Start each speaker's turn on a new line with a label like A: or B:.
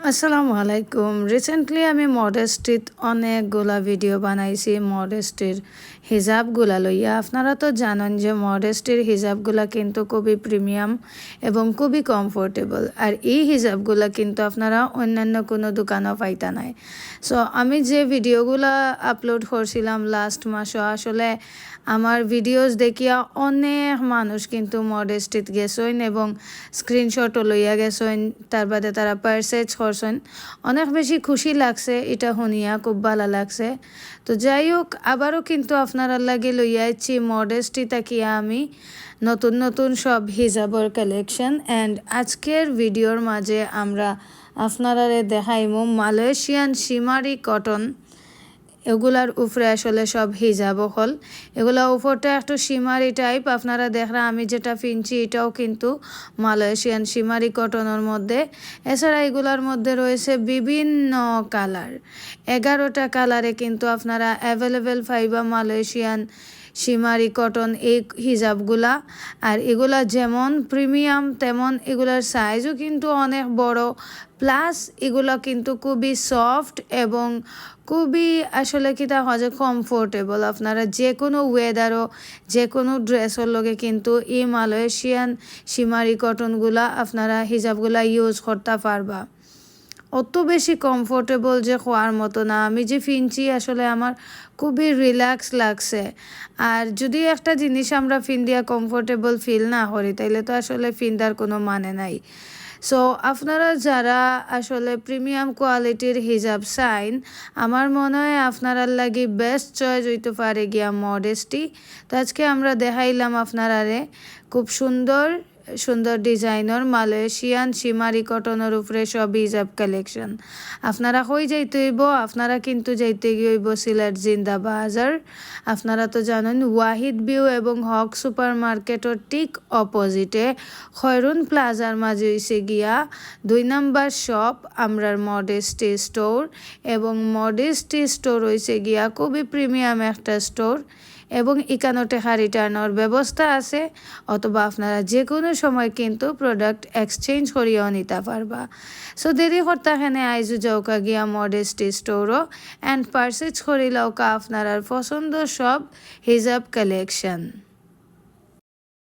A: আসসালামু আলাইকুম। রিসেন্টলি আমি মডেস্টিত অনেকগুলা ভিডিও বানাইছি মডেস্টির হিজাবগুলা লইয়া। আপনারা তো জানেন যে মডেস্টির হিজাবগুলা কিন্তু খুবই প্রিমিয়াম এবং খুবই কমফোর্টেবল। আর এই হিজাবগুলা কিন্তু আপনারা অন্যান্য কোনো দোকানও পাইতা নাই। সো আমি যে ভিডিওগুলা আপলোড করছিলাম লাস্ট মাসও আসলে আমার ভিডিওস দেখিয়া অনেক মানুষ কিন্তু মডেস্টিত গেছেন এবং স্ক্রিনশটও লইয়া গেছেন, তার বাদে তারা পারচেজ করছেন। অনেক বেশি খুশি লাগছে, এটা শুনিয়া খুব ভালো লাগছে। তো যাই হোক, আবারও কিন্তু আপনারা লাগে লইয়া আইছি মডেস্টি তাকিয়া আমি নতুন নতুন সব হিজাবর কালেকশন। অ্যান্ড আজকের ভিডিওর মাঝে আমরা আপনারা দেখাইমু মালয়েশিয়ান শিমারি কটন। এগুলার উপরে আসলে সব হিজাব হল। এগুলা উপরটা একটু শিমারি টাইপ, আপনারা দেখরা আমি যেটা পিনছি এটাও কিন্তু মালয়েশিয়ান শিমারি কটনের মধ্যে। এছাড়া এগুলার মধ্যে রয়েছে বিভিন্ন কালার, 11টা কালারে কিন্তু আপনারা অ্যাভেলেবেল পাইবা মালয়েশিয়ান শিমারি কটন এই হিজাবগুলা। আর এগুলা যেমন প্রিমিয়াম তেমন এগুলার সাইজও কিন্তু অনেক বড়, প্লাস এগুলো কিন্তু খুবই সফট এবং খুবই আসলে কি তা হয় যে কমফোর্টেবল। আপনারা যে কোনো ওয়েদারও যে কোনো ড্রেসের লগে কিন্তু এই মালয়েশিয়ান শিমারি কটনগুলা আপনারা হিজাবগুলা ইউজ করতে পারবা। অত বেশি কমফোর্টেবল যে হওয়ার মতো না। আমি যে ফিনছি আসলে আমার খুবই রিল্যাক্স লাগছে। আর যদি একটা জিনিস আমরা ফিন দিয়া কমফোর্টেবল ফিল না করি তাইলে তো আসলে ফিনদার কোনো মানে নাই। সো আপনারা যারা আসলে প্রিমিয়াম কোয়ালিটির হিজাব চাইন, আমার মনে হয় আপনারার লাগি বেস্ট চয়েস হইতে পারে গিয়া মডেস্টি। তো আজকে আমরা দেখাইলাম আপনারারে খুব সুন্দর সুন্দর ডিজাইনের মালয়েশিয়ান শিমারি কটনের উপরে সব হিজাব কালেকশন। আপনারা কই যাইতে হইব? আপনারা কিন্তু যাইতে হইব সিলেট জিন্দা বাজার। আপনারা তো জানেন ওয়াহিদ ভিউ এবং হক সুপার মার্কেটের ঠিক অপোজিটে খয়রুন প্লাজার মাঝে হইছে গিয়া 2 নাম্বার শপ আমরার মডেস্টি স্টোর। এবং মডেস্টি স্টোর হইছে গিয়া খুবই প্রিমিয়াম একটা স্টোর এবং ইকানোটে রিটার্নের ব্যবস্থা আছে, অথবা আপনারা যে কোনো সময় কিন্তু প্রোডাক্ট এক্সচেঞ্জ করিয়েও নিতে পারবা। সো দেরি করতে এখানে আইজু যাওকা গিয়া মডেস্টি স্টোরও অ্যান্ড পারচেজ করিলাওকা আপনার পছন্দ সব হিজাব কালেকশন।